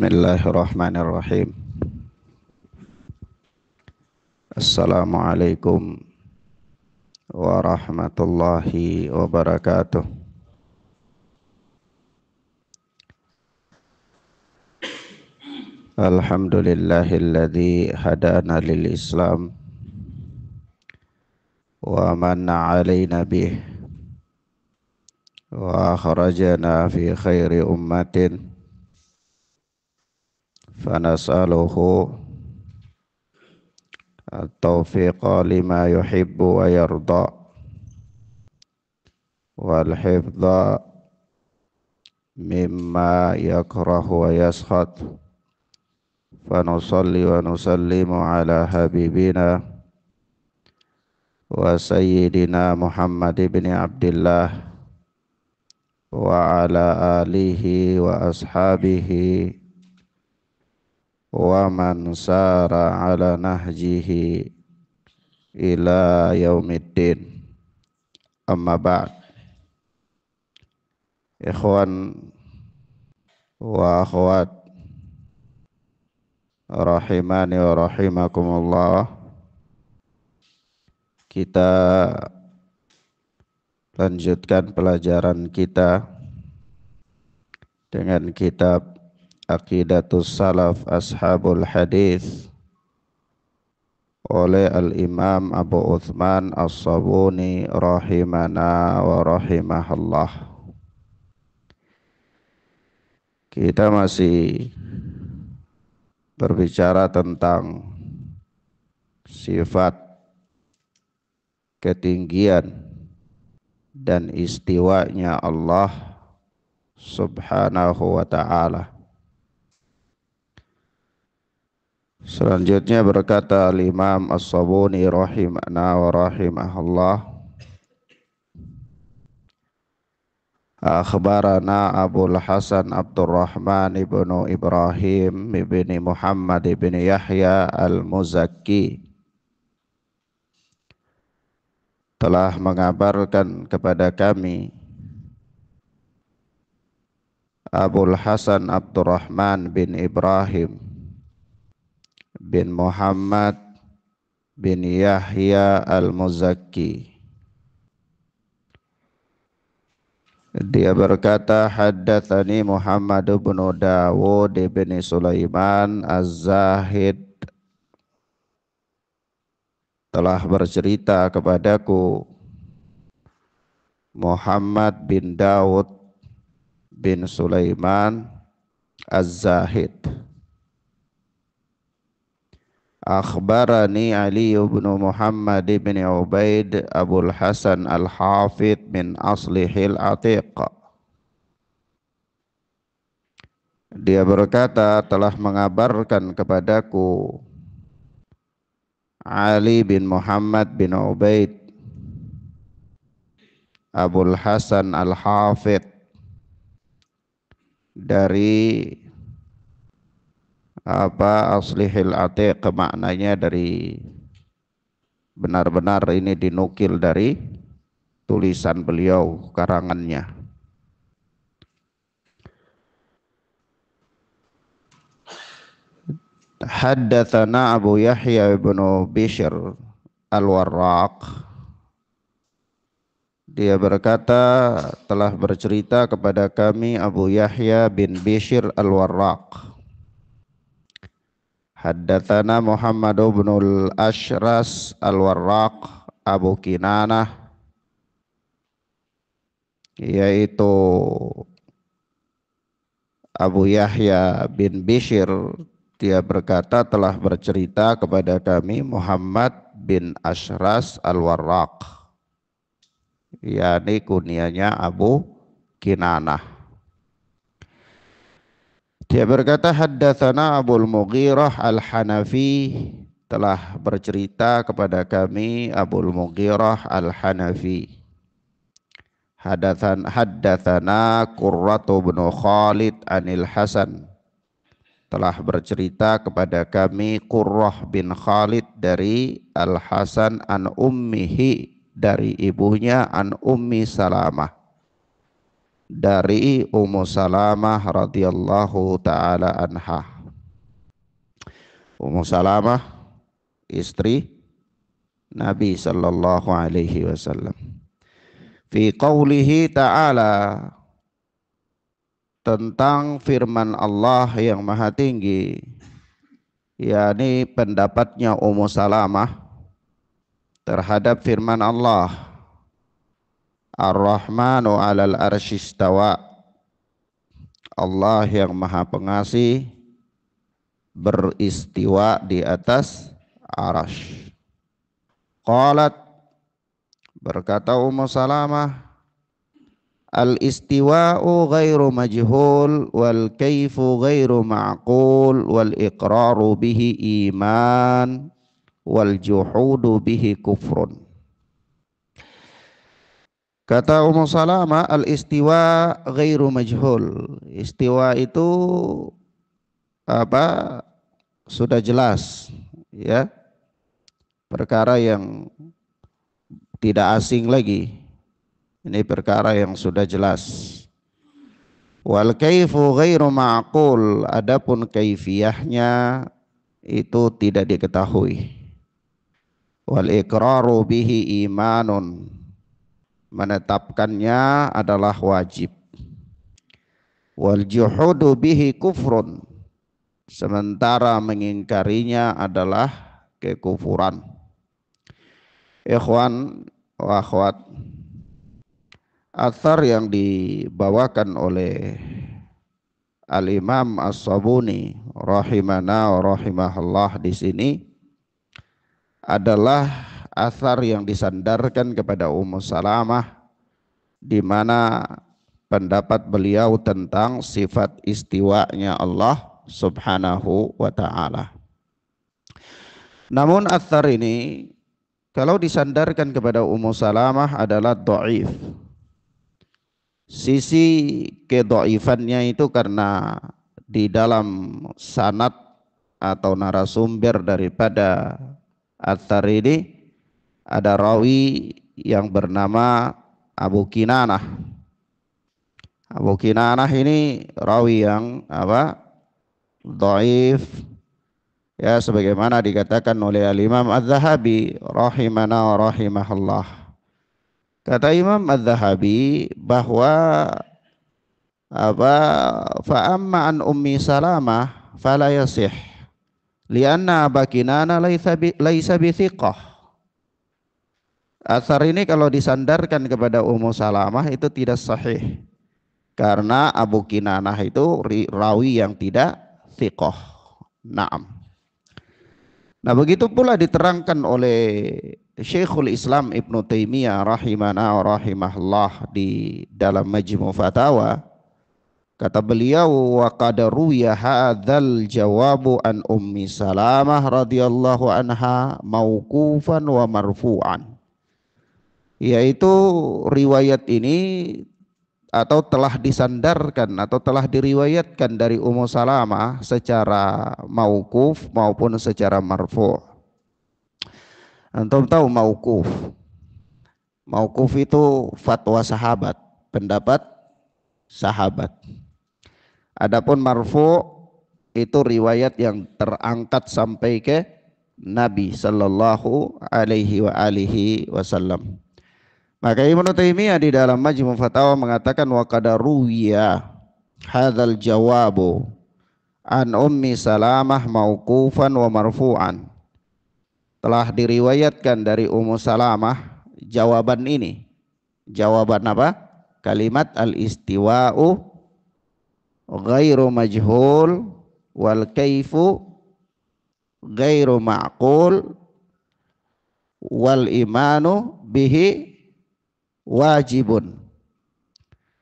Bismillahirrahmanirrahim. Assalamualaikum warahmatullahi wabarakatuh. Alhamdulillahilladzi hadana lil Islam wa manna alaina bih wa akhrajana fi khairi ummatin fanas'aluhu at-taufiqa lima yuhibbu wa yarda wal hifdha mimma yakrahu wa yaskhat fanusalli wa nusallimu ala habibina wa sayyidina Muhammad ibn Abdillah wa ala alihi wa ashabihi wa man sara ala nahjihi ila yaumiddin. Amma ba'd. Ikhwan wa akhwat rahimani wa rahimakumullah, kita lanjutkan pelajaran kita dengan kitab Aqidatus Salaf Ashabul Hadis oleh Al-Imam Abu Uthman As-Sabuni rahimana wa rahimahallah. Kita masih berbicara tentang sifat ketinggian dan istiwanya Allah Subhanahu wa ta'ala. Selanjutnya berkata Al-Imam As-Sabuni rahimana wa rahimahullah, akhbarana Abul Hasan Abdurrahman ibnu Ibrahim ibni Muhammad ibni Yahya Al-Muzakki telah mengabarkan kepada kami Abul Hasan Abdurrahman bin Ibrahim bin Muhammad bin Yahya Al-Muzakki. Dia berkata, haddatsani Muhammad bin Dawud bin Sulaiman Az-Zahid telah bercerita kepadaku Muhammad bin Dawud bin Sulaiman Az-Zahid. Akhbarani Ali bin Muhammad bin Ubaid Abul Hasan Al-Hafidh min Aslihil Atiq. Dia berkata, telah mengabarkan kepadaku Ali bin Muhammad bin Ubaid Abul Hasan Al-Hafidh dari Aslihil Atiq, maknanya dari benar-benar ini dinukil dari tulisan beliau, karangannya. Haddatsana Abu Yahya bin Bishr Al-Warraq. Dia berkata, telah bercerita kepada kami Abu Yahya bin Bishr Al-Warraq. Haddatsana Muhammad bin Al-Ashras Al-Warraq Abu Kinanah, yaitu Abu Yahya bin Bishr. Dia berkata, telah bercerita kepada kami Muhammad bin Ashras Al-Warraq, yakni kunyanya Abu Kinanah. Dia berkata, haddatsana Abul Mughirah Al-Hanafi, telah bercerita kepada kami Abul Mughirah Al-Hanafi. Haddatsana Qurratu bin Khalid Anil Hasan, telah bercerita kepada kami Qurrah bin Khalid dari Al-Hasan an ummihi, dari ibunya an Ummi Salamah. dari Ummu Salamah radhiyallahu taala anha. Ummu Salamah istri Nabi sallallahu alaihi wasallam. Fi qaulihi ta'ala, tentang firman Allah yang maha tinggi, yakni pendapatnya Ummu Salamah terhadap firman Allah, Ar-Rahmanu 'alal arsyistawa, Allah yang maha pengasih beristiwa di atas arasy. Qalat, berkata Ummu Salamah, al-istiwa'u ghairu majhul wal kaifu ghairu ma'qul wal iqraru bihi iman wal juhudu bihi kufrun. Kata Ummu Salamah, al-istiwa ghairu majhul. Istiwa itu apa? Sudah jelas, ya. Perkara yang tidak asing lagi. Ini perkara yang sudah jelas. Wal kaifu ghairu ma'qul, adapun kaifiyahnya itu tidak diketahui. Wal iqraru bihi imanun, menetapkannya adalah wajib. Wal juhudu bihi kufrun, sementara mengingkarinya adalah kekufuran. Ikhwan wa akhwat, athar yang dibawakan oleh Al-Imam As-Sabuni rahimana wa rahimahullah di sini adalah athar yang disandarkan kepada Ummu Salamah, di mana pendapat beliau tentang sifat istiwanya Allah Subhanahu wa ta'ala. Namun athar ini kalau disandarkan kepada Ummu Salamah adalah dhaif. Sisi kedhaifannya itu karena di dalam sanad atau narasumber daripada athar ini ada rawi yang bernama Abu Kinanah. Abu Kinanah ini rawi yang dhaif, ya, sebagaimana dikatakan oleh Al-Imam Az-Zahabi rahimana wa rahimahullah. Kata Imam Az-Zahabi bahwa fa amma an Ummi Salamah fala yasih lianna Abu Kinanah laisa bi thiqah. Athar ini kalau disandarkan kepada Ummu Salamah itu tidak sahih, karena Abu Kinanah itu rawi yang tidak thiqah. Naam. Nah, begitu pula diterangkan oleh Syekhul Islam Ibnu Taimiyah rahimana wa rahimahullah di dalam Majmu' Fatawa. Kata beliau, wa qad ruwiya hadzal jawabu an Ummi Salamah radhiyallahu anha mauqufan wa marfu'an. Yaitu riwayat ini atau telah disandarkan atau telah diriwayatkan dari Ummu Salamah secara mauquf maupun secara marfu'. Antum tahu mauquf? Mauquf itu fatwa sahabat, pendapat sahabat. Adapun marfu' itu riwayat yang terangkat sampai ke Nabi sallallahu alaihi wasallam. Maka Ibnu Taimiyah di dalam Majmu' Fatawa mengatakan wa qad ruwiya hadzal jawabu an Ummi Salamah mauqufan wa marfu'an. Telah diriwayatkan dari Ummu Salamah jawaban ini. Jawaban apa? Kalimat al-istiwa'u ghairu majhul wal kaifu ghairu ma'qul wal imanu bihi wajibun,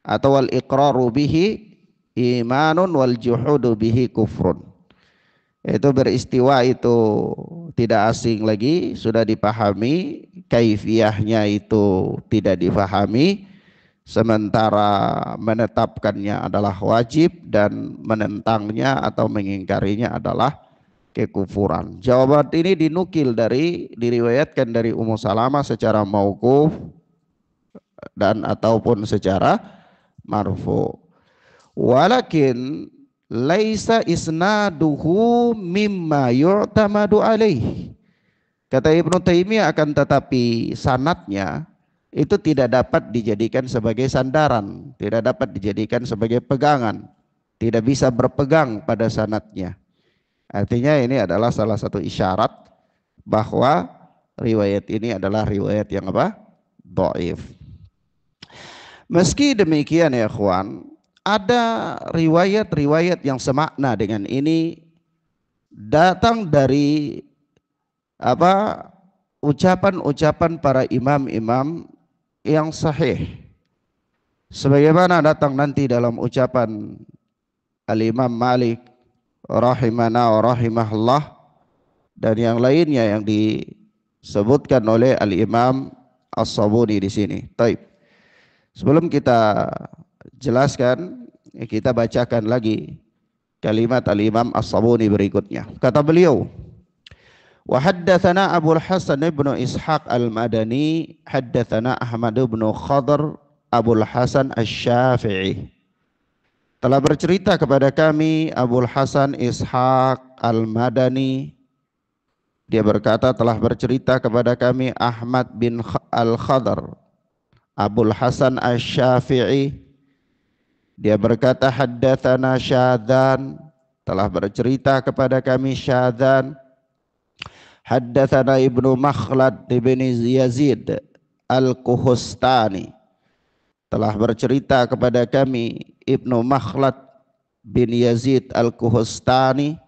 atau wal iqraru bihi imanun wal juhudu bihi kufrun. Itu beristiwa itu tidak asing lagi, sudah dipahami, kaifiyahnya itu tidak dipahami, sementara menetapkannya adalah wajib dan menentangnya atau mengingkarinya adalah kekufuran. Jawaban ini diriwayatkan dari Ummu Salamah secara mauquf dan ataupun secara marfu. Walakin laisa isnaduhu mimma yu'tamadu alaih. Kata Ibnu Taimiyah, akan tetapi sanadnya itu tidak dapat dijadikan sebagai sandaran, tidak dapat dijadikan sebagai pegangan, tidak bisa berpegang pada sanadnya. Artinya ini adalah salah satu isyarat bahwa riwayat ini adalah riwayat yang apa? Dhaif. Meski demikian ya ikhwan, ada riwayat-riwayat yang semakna dengan ini datang dari apa? Ucapan-ucapan para imam-imam yang sahih. Sebagaimana datang nanti dalam ucapan Al-Imam Malik rahimana wa rahimahullah dan yang lainnya yang disebutkan oleh Al-Imam As-Sabuni di sini. Taib. Sebelum kita jelaskan, kita bacakan lagi kalimat Al-Imam As-Sabuni berikutnya. Kata beliau, wa haddatsana Abu Hasan ibnu Ishaq Al-Madani, haddatsana Ahmad ibnu Khadr Abu Hasan Asy-Syafi'i. Telah bercerita kepada kami Abu Hasan Ishaq Al-Madani. Dia berkata telah bercerita kepada kami Ahmad bin Al-Khadr Abu Hasan Asy-Syafi'i. Dia berkata haddatsana Syadzan, telah bercerita kepada kami Syadzan. Haddatsana Ibnu Makhlad bin Yazid Al-Kuhustani, telah bercerita kepada kami Ibnu Makhlad bin Yazid Al-Kuhustani.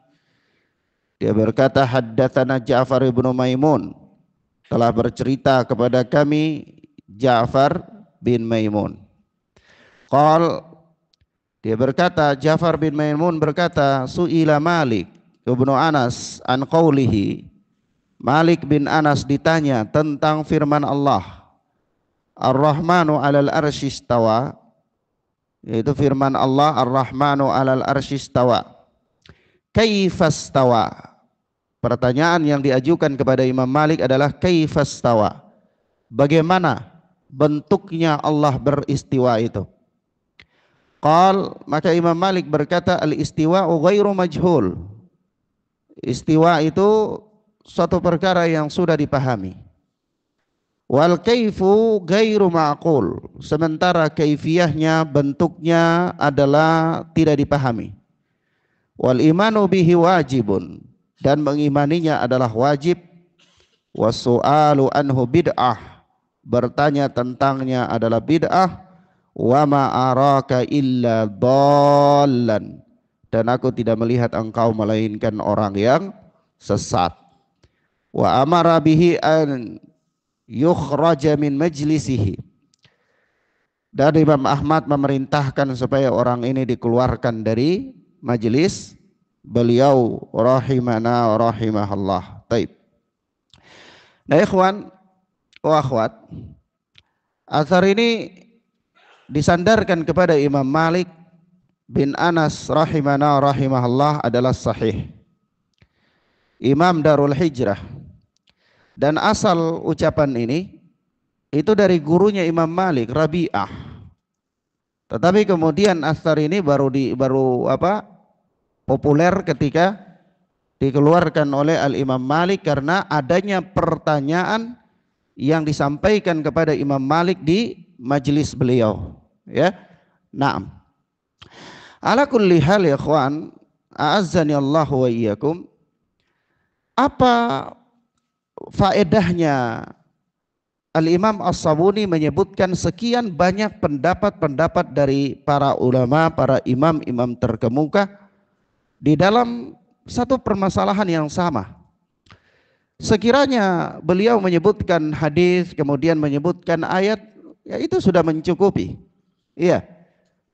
Dia berkata haddatsana Ja'far ibnu Maimun, telah bercerita kepada kami Ja'far bin Maimun. Qal, dia berkata, Ja'far bin Maimun berkata, su'ila Malik ibnu Anas an qawlihi. Malik bin Anas ditanya tentang firman Allah, Ar-Rahmanu 'alal arsy istawa, yaitu firman Allah Ar-Rahmanu 'alal arsy istawa. Kaifastawa? Pertanyaan yang diajukan kepada Imam Malik adalah kaifastawa? Bagaimana bentuknya Allah beristiwa itu? Qal, maka Imam Malik berkata al-istiwa'u ghairu majhul. Istiwa itu suatu perkara yang sudah dipahami. Wal kaifu ghairu ma'qul. Sementara kaifiyahnya, bentuknya adalah tidak dipahami. Wal imanu bihi wajibun, dan mengimaninya adalah wajib. Wasu'alu anhu bid'ah, bertanya tentangnya adalah bid'ah. Wa ma araka illa dhallan, dan aku tidak melihat engkau melainkan orang yang sesat. Wa amara bihi an yukhraja min majlisihi, dan Imam Ahmad memerintahkan supaya orang ini dikeluarkan dari majelis beliau rahimana rahimahullah. Taib. Nah ikhwan wa akhwat, athar ini disandarkan kepada Imam Malik bin Anas rahimana rahimahullah adalah sahih, Imam Darul Hijrah. Dan asal ucapan ini itu dari gurunya Imam Malik, Rabi'ah. Tetapi kemudian asar ini baru populer ketika dikeluarkan oleh Al-Imam Malik karena adanya pertanyaan yang disampaikan kepada Imam Malik di majelis beliau, ya. Naam. Ala kulli hal ya ikhwan, a'azzani Allah wa iyyakum. Apa faedahnya Al-Imam As-Sabuni menyebutkan sekian banyak pendapat-pendapat dari para ulama, para imam-imam terkemuka di dalam satu permasalahan yang sama? Sekiranya beliau menyebutkan hadis, kemudian menyebutkan ayat, ya itu sudah mencukupi. Iya.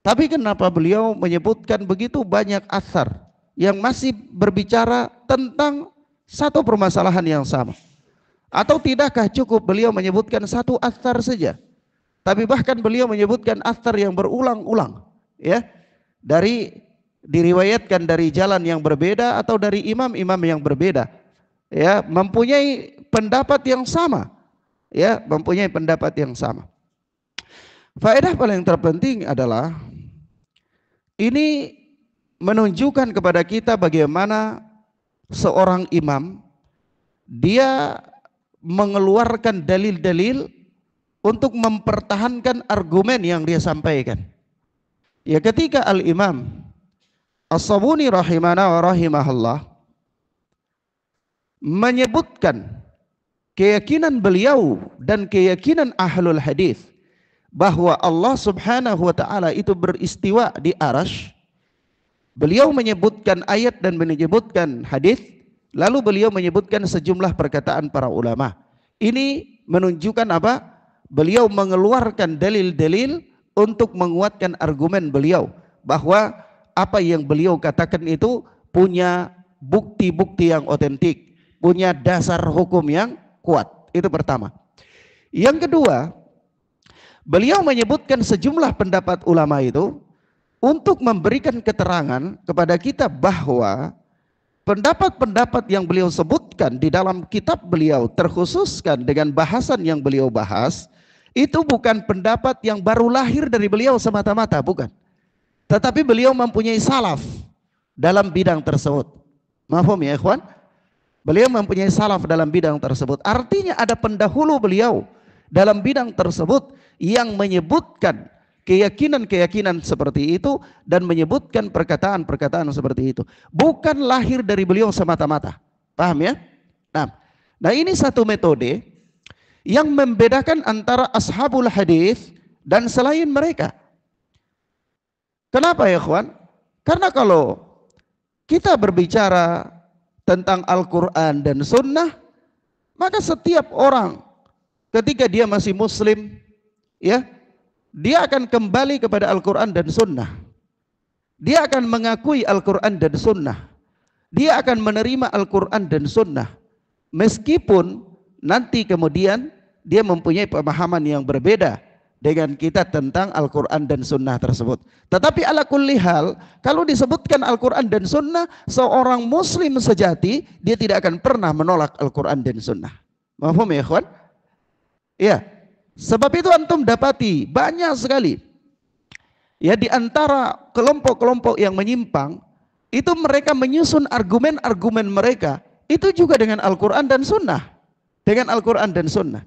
Tapi kenapa beliau menyebutkan begitu banyak atsar yang masih berbicara tentang satu permasalahan yang sama? Atau tidakkah cukup beliau menyebutkan satu atsar saja? Tapi bahkan beliau menyebutkan atsar yang berulang-ulang, ya. Diriwayatkan dari jalan yang berbeda atau dari imam-imam yang berbeda. Ya, mempunyai pendapat yang sama. Ya, mempunyai pendapat yang sama. Faedah paling terpenting adalah ini menunjukkan kepada kita bagaimana seorang imam dia mengeluarkan dalil-dalil untuk mempertahankan argumen yang dia sampaikan. Ya, ketika Al-Imam As-Sabuni rahimana wa rahimahullah menyebutkan keyakinan beliau dan keyakinan ahlul hadis bahwa Allah subhanahu wa ta'ala itu beristiwa di arasy, beliau menyebutkan ayat dan menyebutkan hadis, lalu beliau menyebutkan sejumlah perkataan para ulama. Ini menunjukkan apa? Beliau mengeluarkan dalil-dalil untuk menguatkan argumen beliau bahwa apa yang beliau katakan itu punya bukti-bukti yang otentik, punya dasar hukum yang kuat. Itu pertama. Yang kedua, beliau menyebutkan sejumlah pendapat ulama itu untuk memberikan keterangan kepada kita bahwa pendapat-pendapat yang beliau sebutkan di dalam kitab beliau, terkhususkan dengan bahasan yang beliau bahas, itu bukan pendapat yang baru lahir dari beliau semata-mata, bukan. Tetapi beliau mempunyai salaf dalam bidang tersebut. Mahfum ya ikhwan? Beliau mempunyai salaf dalam bidang tersebut. Artinya ada pendahulu beliau dalam bidang tersebut yang menyebutkan keyakinan-keyakinan seperti itu dan menyebutkan perkataan-perkataan seperti itu. Bukan lahir dari beliau semata-mata. Paham ya? Nah ini satu metode yang membedakan antara ashabul hadis dan selain mereka. Kenapa ya ikhwan? Karena kalau kita berbicara tentang Al-Quran dan Sunnah, maka setiap orang ketika dia masih muslim, ya, dia akan kembali kepada Al-Quran dan Sunnah. Dia akan mengakui Al-Quran dan Sunnah. Dia akan menerima Al-Quran dan Sunnah. Meskipun nanti kemudian dia mempunyai pemahaman yang berbeda dengan kita tentang Al-Quran dan Sunnah tersebut. Tetapi ala kulli hal, kalau disebutkan Al-Quran dan Sunnah, seorang muslim sejati, dia tidak akan pernah menolak Al-Quran dan Sunnah. Mahfum ya ikhwan? Ya, sebab itu antum dapati banyak sekali ya di antara kelompok-kelompok yang menyimpang, itu mereka menyusun argumen-argumen mereka, itu juga dengan Al-Quran dan Sunnah. Dengan Al-Quran dan Sunnah.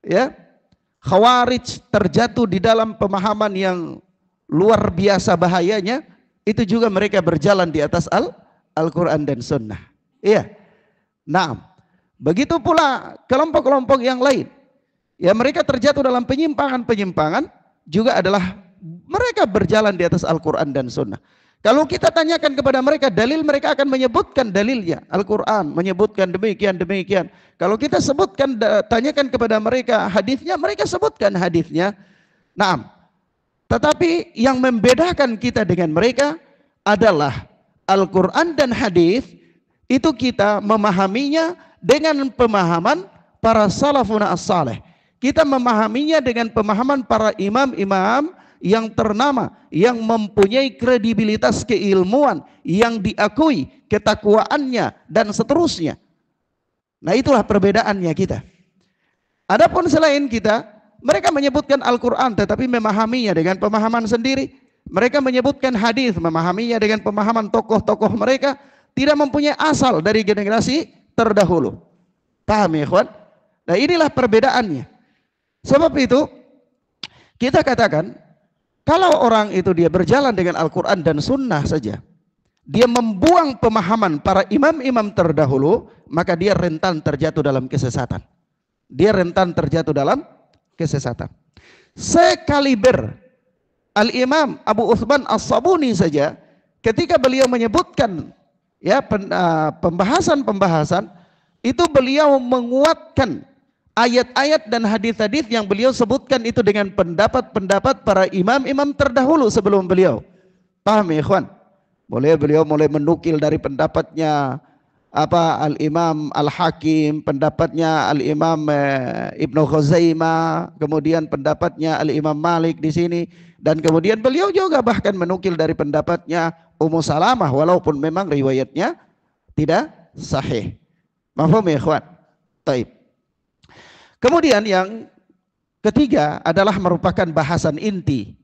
Ya, Khawarij terjatuh di dalam pemahaman yang luar biasa bahayanya, itu juga mereka berjalan di atas Al-Quran dan Sunnah. Iya. Nah, begitu pula kelompok-kelompok yang lain. Ya, mereka terjatuh dalam penyimpangan-penyimpangan, juga adalah mereka berjalan di atas Al-Quran dan Sunnah. Kalau kita tanyakan kepada mereka dalil, mereka akan menyebutkan dalilnya. Al-Quran menyebutkan demikian. Kalau kita sebutkan, tanyakan kepada mereka hadisnya, mereka sebutkan hadisnya. Nah, tetapi yang membedakan kita dengan mereka adalah Al-Quran dan hadis itu kita memahaminya dengan pemahaman para salafun as-salih. Kita memahaminya dengan pemahaman para imam-imam yang ternama, yang mempunyai kredibilitas keilmuan, yang diakui ketakwaannya dan seterusnya. Nah, itulah perbedaannya kita. Adapun selain kita, mereka menyebutkan Al-Quran tetapi memahaminya dengan pemahaman sendiri. Mereka menyebutkan hadis, memahaminya dengan pemahaman tokoh-tokoh mereka, tidak mempunyai asal dari generasi terdahulu. Paham ya ikhwan? Nah, inilah perbedaannya. Sebab itu kita katakan, kalau orang itu dia berjalan dengan Al-Quran dan Sunnah saja, dia membuang pemahaman para imam-imam terdahulu, maka dia rentan terjatuh dalam kesesatan. Dia rentan terjatuh dalam kesesatan. Sekaliber Al-Imam Abu Uthman As-Sabuni saja, ketika beliau menyebutkan ya pembahasan-pembahasan, itu beliau menguatkan ayat-ayat dan hadis-hadis yang beliau sebutkan itu dengan pendapat-pendapat para imam-imam terdahulu sebelum beliau. Paham ya ikhwan? Beliau mulai menukil dari pendapatnya Al-Imam Al-Hakim, pendapatnya Al-Imam Ibnu Khuzaimah, kemudian pendapatnya Al-Imam Malik di sini, dan kemudian beliau juga bahkan menukil dari pendapatnya Ummu Salamah walaupun memang riwayatnya tidak sahih. Mahfum ya ikhwan? Taib. Kemudian yang Ketiga adalah merupakan bahasan inti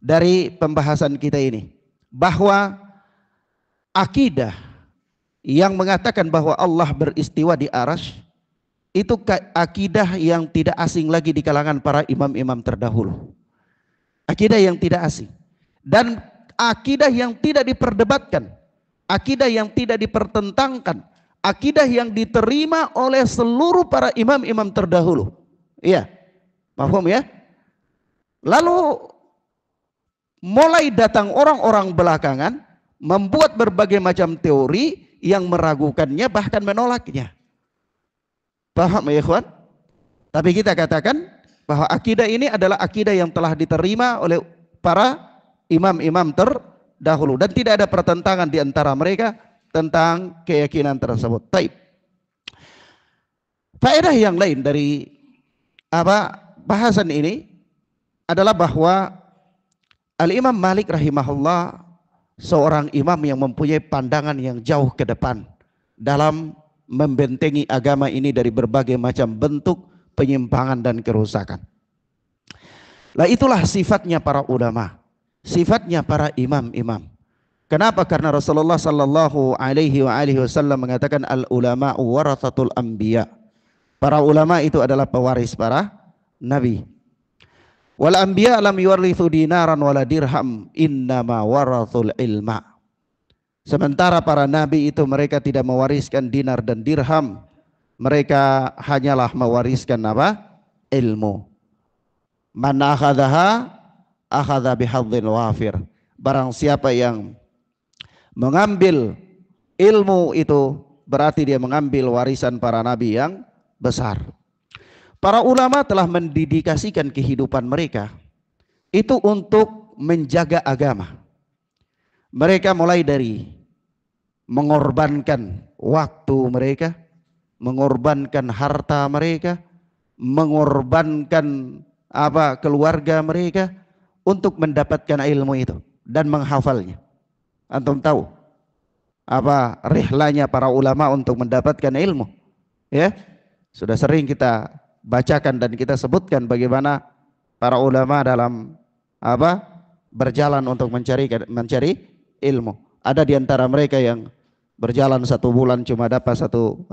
dari pembahasan kita ini, bahwa akidah yang mengatakan bahwa Allah beristiwa di arasy itu akidah yang tidak asing lagi di kalangan para imam-imam terdahulu. Akidah yang tidak asing dan akidah yang tidak diperdebatkan, akidah yang tidak dipertentangkan, akidah yang diterima oleh seluruh para imam-imam terdahulu. Iya, paham ya? Lalu mulai datang orang-orang belakangan membuat berbagai macam teori yang meragukannya bahkan menolaknya. Paham ya ikhwan? Tapi kita katakan bahwa akidah ini adalah akidah yang telah diterima oleh para imam-imam terdahulu dan tidak ada pertentangan di antara mereka tentang keyakinan tersebut. Baik. Faedah yang lain dari bahasan ini adalah bahwa Al-Imam Malik rahimahullah seorang imam yang mempunyai pandangan yang jauh ke depan dalam membentengi agama ini dari berbagai macam bentuk penyimpangan dan kerusakan. Lah itulah sifatnya para ulama, sifatnya para imam-imam. Kenapa? Karena Rasulullah sallallahu alaihi wasallam mengatakan al ulama warathatul anbiya. Para ulama itu adalah pewaris para nabi. Wal anbiya lam yuwarithu dinaran wala dirham, innama warathul ilma. Sementara para nabi itu mereka tidak mewariskan dinar dan dirham, mereka hanyalah mewariskan apa? Ilmu. Man akhadhaha akhadha bihadzin wafir. Barang siapa yang mengambil ilmu itu berarti dia mengambil warisan para nabi yang besar. Para ulama telah mendedikasikan kehidupan mereka itu untuk menjaga agama. Mereka mulai dari mengorbankan waktu mereka, mengorbankan harta mereka, mengorbankan keluarga mereka untuk mendapatkan ilmu itu dan menghafalnya. Antum tahu rihlanya para ulama untuk mendapatkan ilmu? Ya, sudah sering kita bacakan dan kita sebutkan bagaimana para ulama dalam berjalan untuk mencari ilmu. Ada di antara mereka yang berjalan 1 bulan cuma dapat 1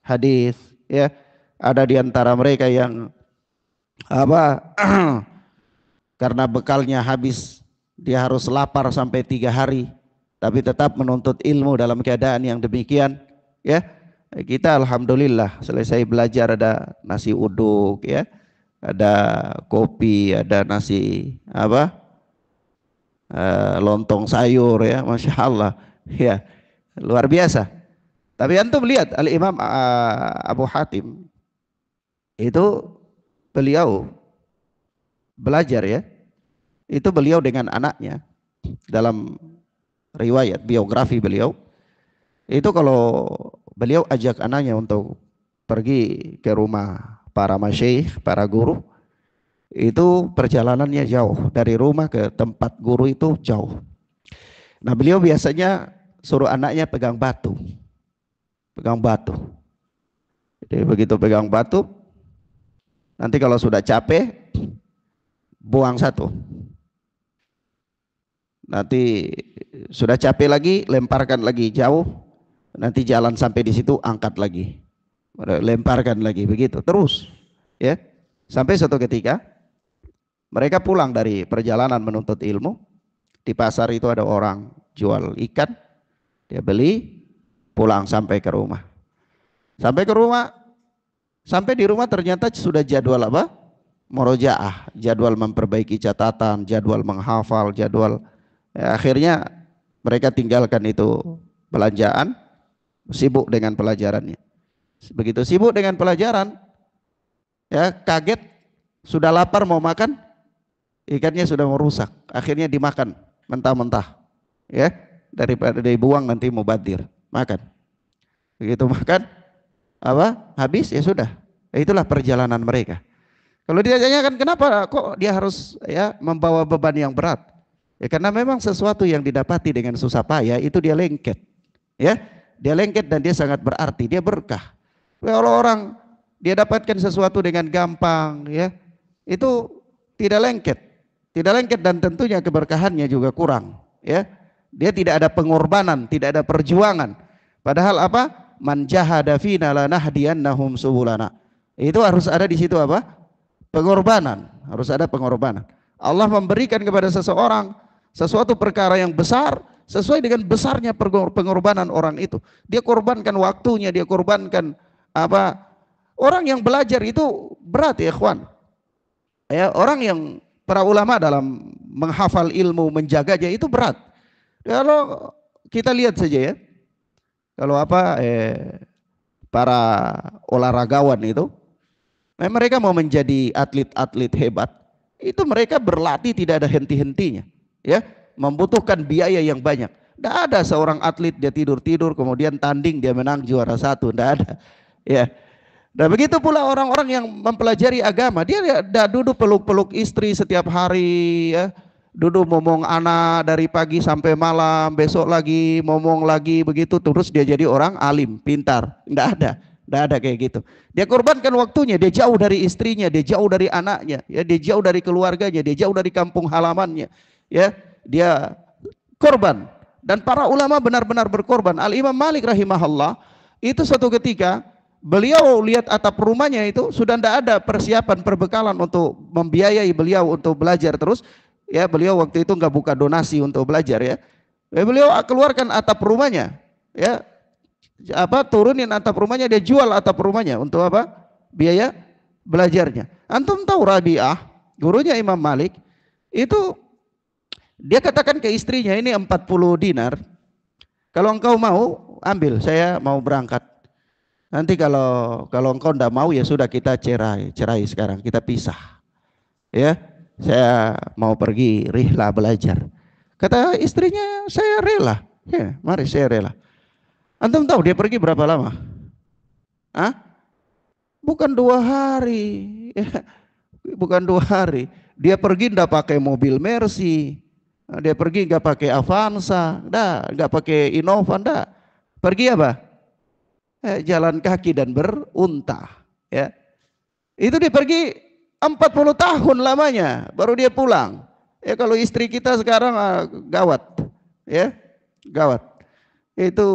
hadis, ya. Ada di antara mereka yang karena bekalnya habis dia harus lapar sampai 3 hari tapi tetap menuntut ilmu dalam keadaan yang demikian, ya. Kita alhamdulillah selesai belajar ada nasi uduk, ya, ada kopi, ada nasi lontong sayur, ya, masya Allah, ya, luar biasa. Tapi antum lihat Al-Imam Abu Hatim itu beliau belajar, ya, itu beliau dengan anaknya. Dalam riwayat biografi beliau itu kalau beliau ajak anaknya untuk pergi ke rumah para masyayikh, para guru, itu perjalanannya jauh, dari rumah ke tempat guru itu jauh. Nah, beliau biasanya suruh anaknya pegang batu. Jadi begitu pegang batu, nanti kalau sudah capek, buang 1. Nanti sudah capek lagi, lemparkan lagi jauh. Nanti jalan sampai di situ, angkat lagi, lemparkan lagi, begitu terus, ya, sampai suatu ketika mereka pulang dari perjalanan menuntut ilmu. Di pasar itu ada orang jual ikan, dia beli, pulang sampai ke rumah. Sampai di rumah ternyata sudah jadwal murojaah, jadwal memperbaiki catatan, jadwal menghafal, jadwal, ya, akhirnya mereka tinggalkan itu belanjaan, sibuk dengan pelajarannya. Begitu sibuk dengan pelajaran, ya, kaget, sudah lapar mau makan, ikannya sudah merusak, akhirnya dimakan mentah-mentah, ya, daripada dibuang nanti mubadzir, makan. Begitu makan habis, ya sudah. Itulah perjalanan mereka. Kalau dia tanyakan kenapa kok dia harus, ya, membawa beban yang berat, ya, karena memang sesuatu yang didapati dengan susah payah itu dia lengket, ya. Dia lengket dan dia sangat berarti, dia berkah. Kalau orang dia dapatkan sesuatu dengan gampang, ya, itu tidak lengket. Tidak lengket dan tentunya keberkahannya juga kurang, ya. Dia tidak ada pengorbanan, tidak ada perjuangan. Padahal apa? Man jahada fina lanahdiyannahum subulana. Itu harus ada di situ apa? Pengorbanan, harus ada pengorbanan. Allah memberikan kepada seseorang sesuatu perkara yang besar sesuai dengan besarnya pengorbanan orang itu. Dia korbankan waktunya, dia korbankan apa? Orang yang belajar itu berat ya, ikhwan. Ya, orang yang para ulama dalam menghafal ilmu, menjaganya itu berat. Kalau kita lihat saja ya, kalau apa para olahragawan itu, mereka mau menjadi atlet-atlet hebat, itu mereka berlatih tidak ada henti-hentinya, ya, membutuhkan biaya yang banyak. Tidak ada seorang atlet dia tidur-tidur kemudian tanding dia menang juara satu, tidak ada, ya. Dan begitu pula orang-orang yang mempelajari agama, dia duduk peluk-peluk istri setiap hari, ya, duduk ngomong anak dari pagi sampai malam, besok lagi ngomong lagi begitu, terus dia jadi orang alim, pintar. Tidak ada kayak gitu. Dia korbankan waktunya, dia jauh dari istrinya, dia jauh dari anaknya, ya, dia jauh dari keluarganya, dia jauh dari kampung halamannya, ya, dia korban. Dan para ulama benar-benar berkorban. Al-Imam Malik rahimahullah itu suatu ketika beliau lihat atap rumahnya itu sudah tidak ada persiapan perbekalan untuk membiayai beliau untuk belajar terus, ya. Beliau waktu itu nggak buka donasi untuk belajar, ya. Beliau keluarkan atap rumahnya, ya, apa, turunin atap rumahnya, dia jual atap rumahnya untuk apa? Biaya belajarnya. Antum tahu Rabi'ah, gurunya Imam Malik, itu dia katakan ke istrinya, ini 40 dinar, kalau engkau mau ambil, saya mau berangkat. Nanti kalau engkau tidak mau ya sudah, kita cerai sekarang, kita pisah, ya. Saya mau pergi rihla belajar. Kata istrinya, saya rela, ya, mari saya rela. Antum tahu dia pergi berapa lama? Hah? Bukan 2 hari, ya. Bukan 2 hari. Dia pergi tidak pakai mobil Mercy, dia pergi nggak pakai Avanza, nggak pakai Innova, nggak. Pergi apa? Jalan kaki dan berunta, ya. Itu dia pergi 40 tahun lamanya baru dia pulang. Ya, kalau istri kita sekarang gawat, ya, gawat. Itu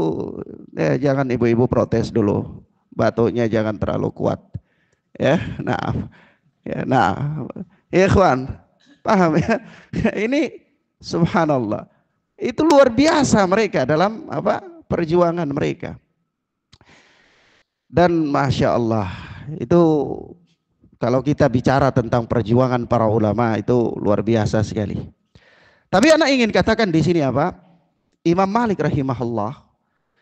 ya, jangan ibu-ibu protes dulu, batuknya jangan terlalu kuat, ya. Nah, ikhwan, paham ya? Ini subhanallah, itu luar biasa mereka dalam apa, perjuangan mereka. Dan Masya Allah, itu kalau kita bicara tentang perjuangan para ulama itu luar biasa sekali. Tapi anak ingin katakan di sini apa? Imam Malik rahimahullah,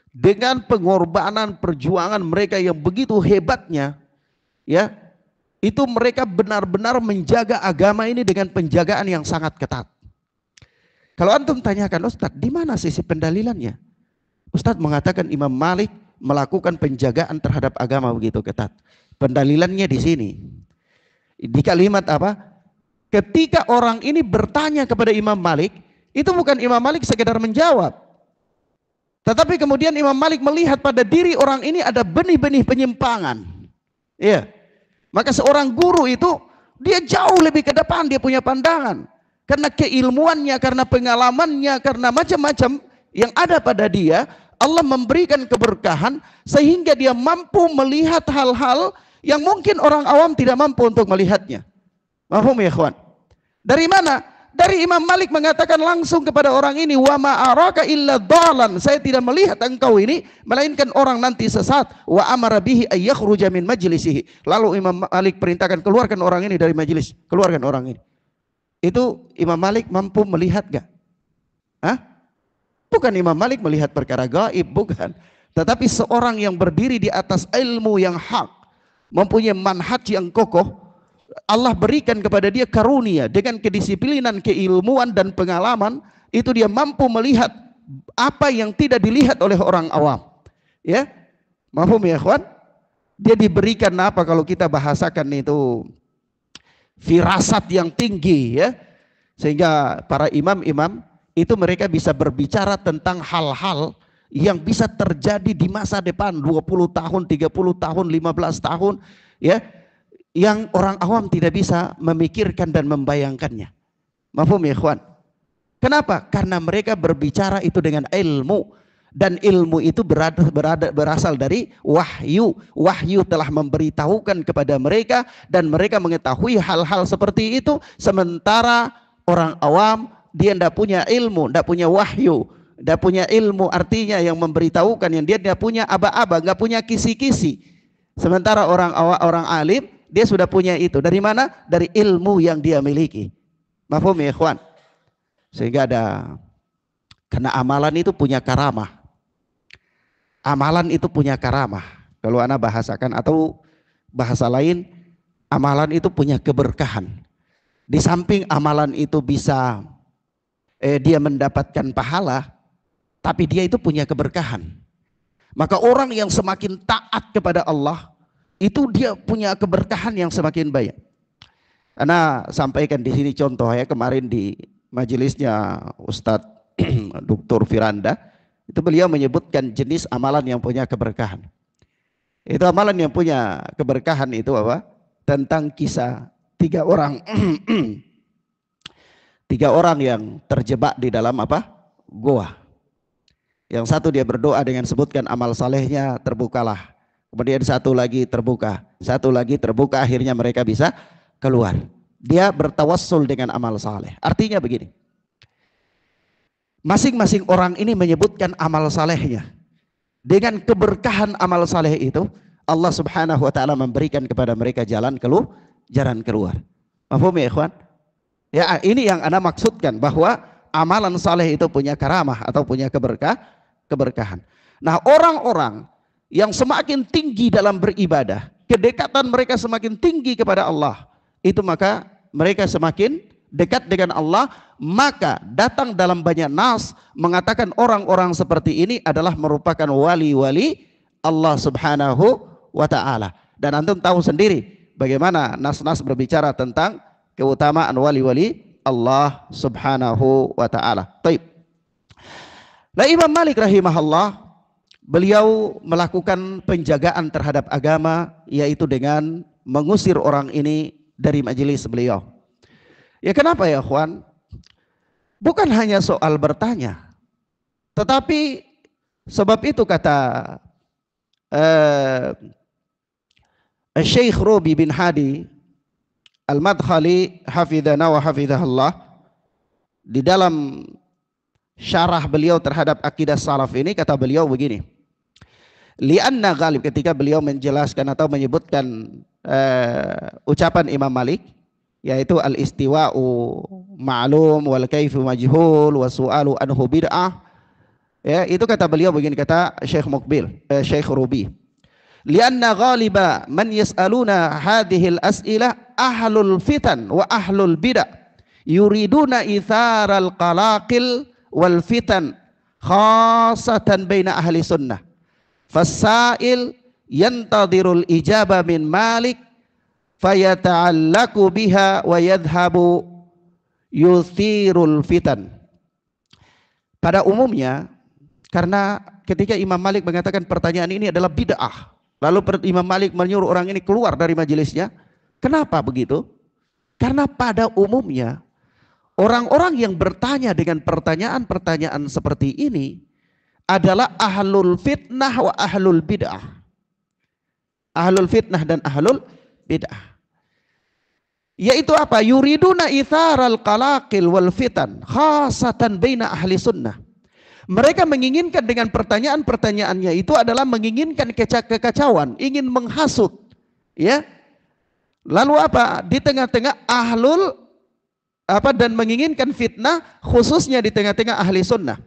dengan pengorbanan perjuangan mereka yang begitu hebatnya, ya, itu mereka benar-benar menjaga agama ini dengan penjagaan yang sangat ketat. Kalau antum tanyakan, Ustadz, di mana sisi pendalilannya? Ustadz mengatakan Imam Malik melakukan penjagaan terhadap agama begitu ketat. Pendalilannya di sini. Di kalimat apa? Ketika orang ini bertanya kepada Imam Malik, itu bukan Imam Malik sekedar menjawab. Tetapi kemudian Imam Malik melihat pada diri orang ini ada benih-benih penyimpangan. Iya. Maka seorang guru itu dia jauh lebih ke depan, dia punya pandangan. Karena keilmuannya, karena pengalamannya, karena macam-macam yang ada pada dia, Allah memberikan keberkahan sehingga dia mampu melihat hal-hal yang mungkin orang awam tidak mampu untuk melihatnya. Mahfum ya ikhwan? Dari mana? Dari Imam Malik mengatakan langsung kepada orang ini, wa ma araka illa dhalan, saya tidak melihat engkau ini melainkan orang nanti sesat. Wa amara bihi ay yakhruja min majlisihi. Lalu Imam Malik perintahkan, keluarkan orang ini dari majelis, keluarkan orang ini. Itu Imam Malik mampu melihat gak? Hah? Bukan Imam Malik melihat perkara gaib, bukan. Tetapi seorang yang berdiri di atas ilmu yang hak, mempunyai manhaj yang kokoh, Allah berikan kepada dia karunia dengan kedisiplinan, keilmuan dan pengalaman, itu dia mampu melihat apa yang tidak dilihat oleh orang awam. Ya, mahfum ya ikhwan? Dia diberikan apa kalau kita bahasakan itu firasat yang tinggi, ya. Sehingga para imam-imam itu mereka bisa berbicara tentang hal-hal yang bisa terjadi di masa depan 20 tahun, 30 tahun, 15 tahun, ya. yang orang awam tidak bisa memikirkan dan membayangkannya. Mafhum ya ikhwan? Kenapa? Karena mereka berbicara itu dengan ilmu, dan ilmu itu berasal dari wahyu. Wahyu telah memberitahukan kepada mereka dan mereka mengetahui hal-hal seperti itu, sementara orang awam dia tidak punya ilmu, tidak punya wahyu, tidak punya ilmu, artinya yang memberitahukan, yang dia tidak punya aba-aba, nggak punya kisi-kisi. Sementara orang awam, orang alim, dia sudah punya itu. Dari mana? Dari ilmu yang dia miliki. Mafhum ya ikhwan? Sehingga karena amalan itu punya karamah. Amalan itu punya karamah. Kalau ana bahasakan atau bahasa lain, amalan itu punya keberkahan. Di samping amalan itu bisa dia mendapatkan pahala, tapi dia itu punya keberkahan. Maka orang yang semakin taat kepada Allah, itu dia punya keberkahan yang semakin banyak. Ana sampaikan di sini contoh ya, kemarin di majelisnya Ustadz Dr. Firanda, itu beliau menyebutkan jenis amalan yang punya keberkahan. Itu amalan yang punya keberkahan itu apa? Tentang kisah tiga orang yang terjebak di dalam apa? Goa. Yang satu dia berdoa dengan sebutkan amal salehnya, terbukalah. Kemudian satu lagi terbuka, akhirnya mereka bisa keluar. Dia bertawassul dengan amal saleh. Artinya begini, masing-masing orang ini menyebutkan amal salehnya. Dengan keberkahan amal saleh itu, Allah subhanahu wa ta'ala memberikan kepada mereka jalan keluar. Mafhum ya ikhwan? Ya, ini yang ana maksudkan, bahwa amalan saleh itu punya karamah atau punya keberkahan. Nah, orang-orang yang semakin tinggi dalam beribadah, kedekatan mereka semakin tinggi kepada Allah, itu maka mereka semakin dekat dengan Allah. Maka datang dalam banyak nas mengatakan orang-orang seperti ini adalah merupakan wali-wali Allah subhanahu wa ta'ala. Dan antum tahu sendiri bagaimana nas-nas berbicara tentang keutamaan wali-wali Allah subhanahu wa ta'ala. Taib. Nah, Imam Malik rahimahullah, beliau melakukan penjagaan terhadap agama, yaitu dengan mengusir orang ini dari majelis beliau. Ya kenapa ya ikhwan? Bukan hanya soal bertanya, tetapi sebab itu kata Syekh Robi bin Hadi Al-Madkhali hafidhana wa hafidhahullah, di dalam syarah beliau terhadap akidah salaf ini, kata beliau begini, lianna ghalib, ketika beliau menjelaskan atau menyebutkan ucapan Imam Malik, yaitu al-istiwa'u ma'lum wal kaifu majhul wa su'alu anhu bid'ah, ya, itu kata beliau begini, kata Syekh Rubi, lianna ghaliba man yas'aluna hadhil as'ilah ahlul fitan wa ahlul bid'ah yuriduna itharal qalaqil wal fitan khasatan baina ahli sunnah fasail yantadirul ijaba min Malik fayata'allaku biha wa yadhhabu yuthirul fitan. Pada umumnya, karena ketika Imam Malik mengatakan pertanyaan ini adalah bid'ah, lalu Imam Malik menyuruh orang ini keluar dari majelisnya. Kenapa begitu? Karena pada umumnya orang-orang yang bertanya dengan pertanyaan-pertanyaan seperti ini adalah ahlul fitnah wa ahlul bid'ah. Ahlul fitnah dan ahlul bid'ah. Yaitu apa? Yuriduna itharal qalaqil wal fitan khasatan baina ahli sunnah. Mereka menginginkan dengan pertanyaan-pertanyaannya itu adalah menginginkan kekacauan, ingin menghasut, ya. Lalu apa? Di tengah-tengah dan menginginkan fitnah, khususnya di tengah-tengah ahli sunnah.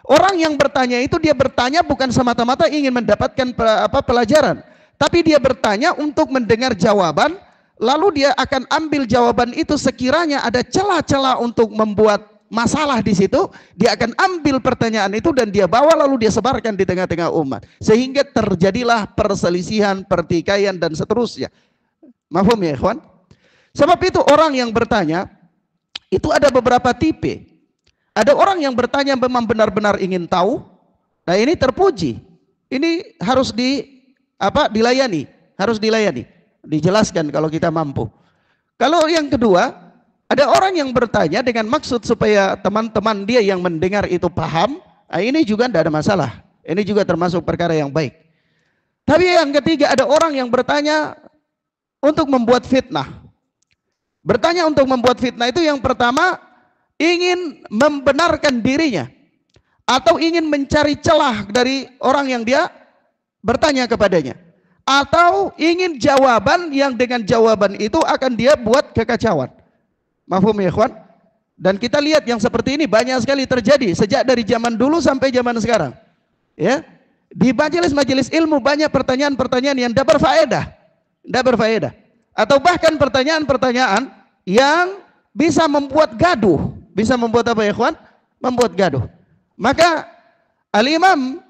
Orang yang bertanya itu, dia bertanya bukan semata-mata ingin mendapatkan pelajaran, tapi dia bertanya untuk mendengar jawaban. Lalu dia akan ambil jawaban itu, sekiranya ada celah-celah untuk membuat masalah di situ, dia akan ambil pertanyaan itu dan dia bawa lalu dia sebarkan di tengah-tengah umat, sehingga terjadilah perselisihan, pertikaian dan seterusnya. Mafhum ya ikhwan? Sebab itu orang yang bertanya itu ada beberapa tipe. Ada orang yang bertanya memang benar-benar ingin tahu. Nah, ini terpuji. Ini harus dilayani, harus dilayani. dijelaskan kalau kita mampu. Kalau yang kedua, ada orang yang bertanya dengan maksud supaya teman-teman dia yang mendengar itu paham, ini juga tidak ada masalah. Ini juga termasuk perkara yang baik. Tapi yang ketiga, ada orang yang bertanya untuk membuat fitnah. Bertanya untuk membuat fitnah itu yang pertama, ingin membenarkan dirinya atau ingin mencari celah dari orang yang dia bertanya kepadanya, atau ingin jawaban yang dengan jawaban itu akan dia buat kekacauan. Mafhum ya ikhwan? Dan kita lihat yang seperti ini banyak sekali terjadi sejak dari zaman dulu sampai zaman sekarang. Ya, di majelis-majelis ilmu banyak pertanyaan-pertanyaan yang tidak berfaedah, atau bahkan pertanyaan-pertanyaan yang bisa membuat gaduh, bisa membuat apa ya ikhwan? Membuat gaduh. Maka Al-Imam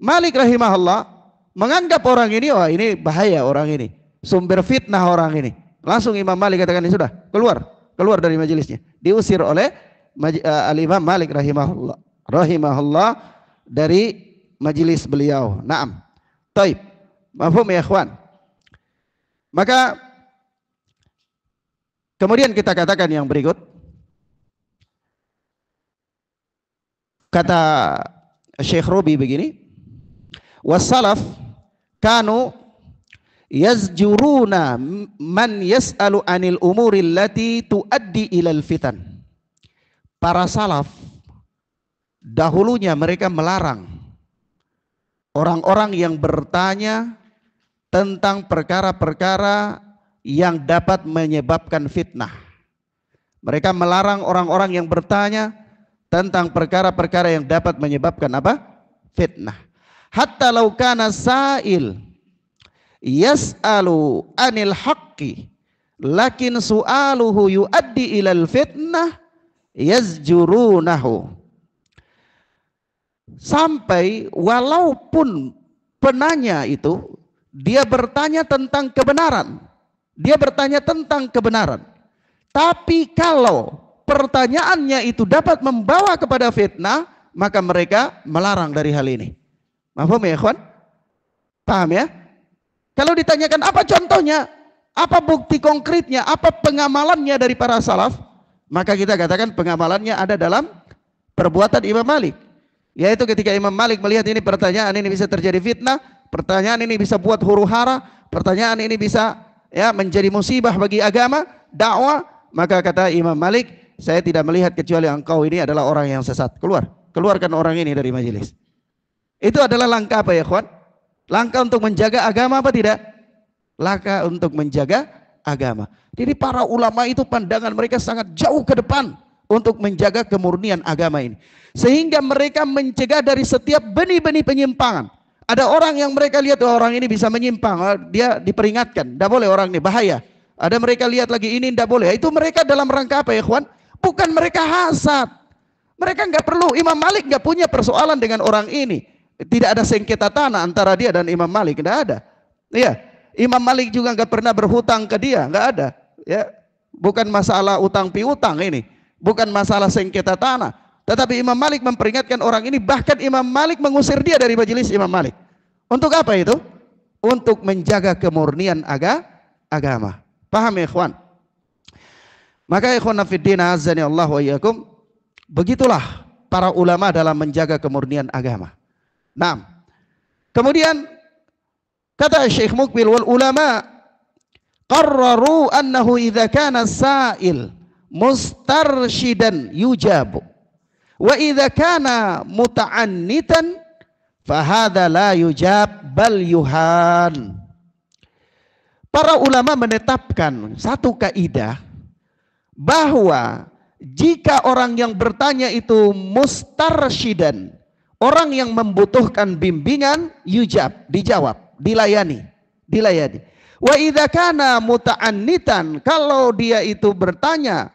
Malik rahimahullah menganggap orang ini, wah ini bahaya orang ini, sumber fitnah orang ini. Langsung Imam Malik katakan, ini sudah keluar dari majelisnya, diusir oleh Al-Imam Malik rahimahullah dari majelis beliau. Naam. Taib. Mafhum ya ikhwan? Maka kemudian kita katakan yang berikut. Kata Syekh Robi begini, wassalaf kanu yazjuruna man yas'alu anil umuril lati tuaddi ilal fitan. Para salaf dahulunya mereka melarang orang-orang yang bertanya tentang perkara-perkara yang dapat menyebabkan fitnah. Mereka melarang orang-orang yang bertanya tentang perkara-perkara yang dapat menyebabkan apa? Fitnah. Hatta law kana sa'il yas'alu anil haqqi lakin su'aluhu yuaddi ilal fitnah yazjurunahu. Sampai walaupun penanya itu dia bertanya tentang kebenaran, tapi kalau pertanyaannya itu dapat membawa kepada fitnah, maka mereka melarang dari hal ini. Paham ya ikhwan? Paham ya? Kalau ditanyakan apa contohnya, apa bukti konkretnya, apa pengamalannya dari para salaf, maka kita katakan pengamalannya ada dalam perbuatan Imam Malik. Yaitu ketika Imam Malik melihat ini pertanyaan ini bisa terjadi fitnah, pertanyaan ini bisa buat huru hara, pertanyaan ini bisa ya menjadi musibah bagi agama, dakwah, maka kata Imam Malik, saya tidak melihat kecuali engkau ini adalah orang yang sesat. Keluarkan orang ini dari majelis. Itu adalah langkah apa ya ikhwan? Langkah untuk menjaga agama apa tidak? Langkah untuk menjaga agama. Jadi para ulama itu pandangan mereka sangat jauh ke depan untuk menjaga kemurnian agama ini. Sehingga mereka mencegah dari setiap benih-benih penyimpangan. Ada orang yang mereka lihat orang ini bisa menyimpang, dia diperingatkan, tidak boleh orang ini bahaya. Ada mereka lihat lagi ini tidak boleh. Itu mereka dalam rangka apa ya ikhwan? Bukan mereka hasad. Mereka nggak perlu. Imam Malik nggak punya persoalan dengan orang ini. Tidak ada sengketa tanah antara dia dan Imam Malik, tidak ada. Iya, Imam Malik juga nggak pernah berhutang ke dia, nggak ada. Ya, bukan masalah utang piutang ini, bukan masalah sengketa tanah. Tetapi Imam Malik memperingatkan orang ini, bahkan Imam Malik mengusir dia dari majelis Imam Malik. Untuk apa itu? Untuk menjaga kemurnian agama. Paham ya ikhwan? Maka ikhwan fiddin azani Allah wa iyyakum, begitulah para ulama dalam menjaga kemurnian agama. Nah, kemudian kata Syekh Mukbil, wal ulama qarraru annahu idza kana sa'il mustarshidan yujabu wa idza kana muta'annitan fahadha la yujab bal yuhan. Para ulama menetapkan satu kaidah bahwa jika orang yang bertanya itu mustarshidan, orang yang membutuhkan bimbingan, yujab, dijawab, dilayani. Wa idza kana muta'annitan, kalau dia itu bertanya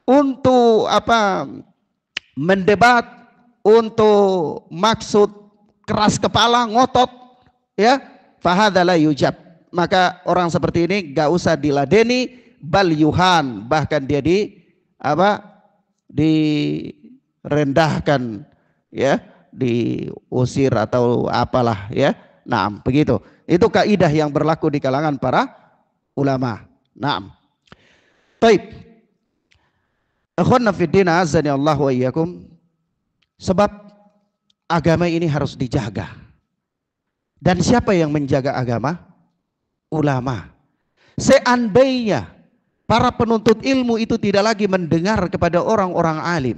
untuk apa? Mendebat, untuk maksud keras kepala, ngotot, ya, fahadza la yujab. Maka orang seperti ini gak usah diladeni, bal yuhan, bahkan dia direndahkan, ya, diusir atau apalah ya. Nah, begitu. Itu kaidah yang berlaku di kalangan para ulama. Naam. Baik. Akhwana fiddin azani Allah wa iyyakum. Sebab agama ini harus dijaga. Dan siapa yang menjaga agama? Ulama. Seandainya para penuntut ilmu itu tidak lagi mendengar kepada orang-orang alim,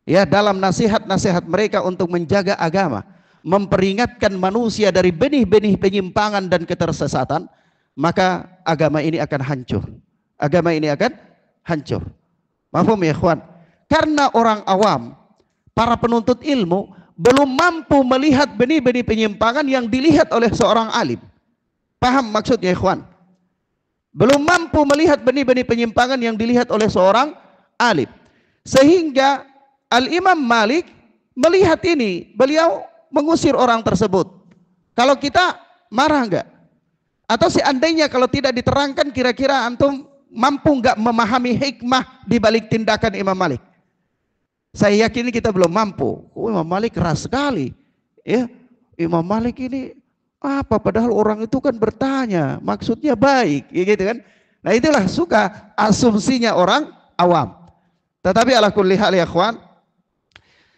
ya, dalam nasihat-nasihat mereka untuk menjaga agama, memperingatkan manusia dari benih-benih penyimpangan dan ketersesatan, maka agama ini akan hancur. Agama ini akan hancur. Paham ya ikhwan? Karena orang awam, para penuntut ilmu belum mampu melihat benih-benih penyimpangan yang dilihat oleh seorang alim. Paham maksudnya ikhwan? Belum mampu melihat benih-benih penyimpangan yang dilihat oleh seorang alim. Sehingga Al-Imam Malik melihat ini, beliau mengusir orang tersebut. Kalau kita marah enggak? Atau seandainya kalau tidak diterangkan, kira-kira antum mampu enggak memahami hikmah di balik tindakan Imam Malik? Saya yakin kita belum mampu. Imam Malik keras sekali. Ya, Imam Malik ini apa? Padahal orang itu kan bertanya, maksudnya baik, ya gitu kan? Nah itulah suka asumsinya orang awam. Tetapi ala kulli hal ya ikhwan,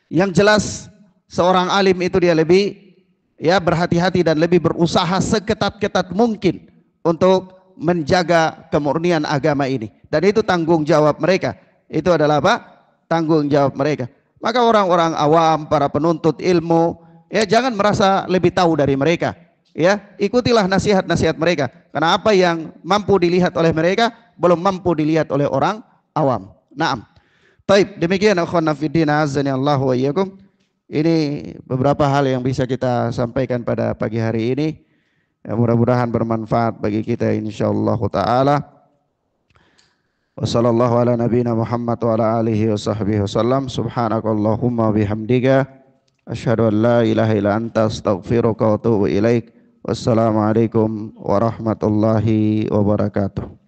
yang jelas seorang alim itu dia lebih ya berhati-hati dan lebih berusaha seketat-ketat mungkin untuk menjaga kemurnian agama ini. Dan itu tanggung jawab mereka. Itu adalah apa? Tanggung jawab mereka. Maka orang-orang awam, para penuntut ilmu, ya jangan merasa lebih tahu dari mereka. Ya, ikutilah nasihat-nasihat mereka. Karena apa yang mampu dilihat oleh mereka belum mampu dilihat oleh orang awam. Naam. Baik, demikian akhwana fiddin azani Allah wa iyyakum. Ini beberapa hal yang bisa kita sampaikan pada pagi hari ini. Ya, mudah-mudahan bermanfaat bagi kita insyaallah taala. Wassallallahu ala nabiyina Muhammad wa ala alihi wa sahbihi wasallam. Subhanakallahumma bihamdika asyhadu an la ilaha illa anta astaghfiruka wa atubu ilaik. Wassalamualaikum warahmatullahi wabarakatuh.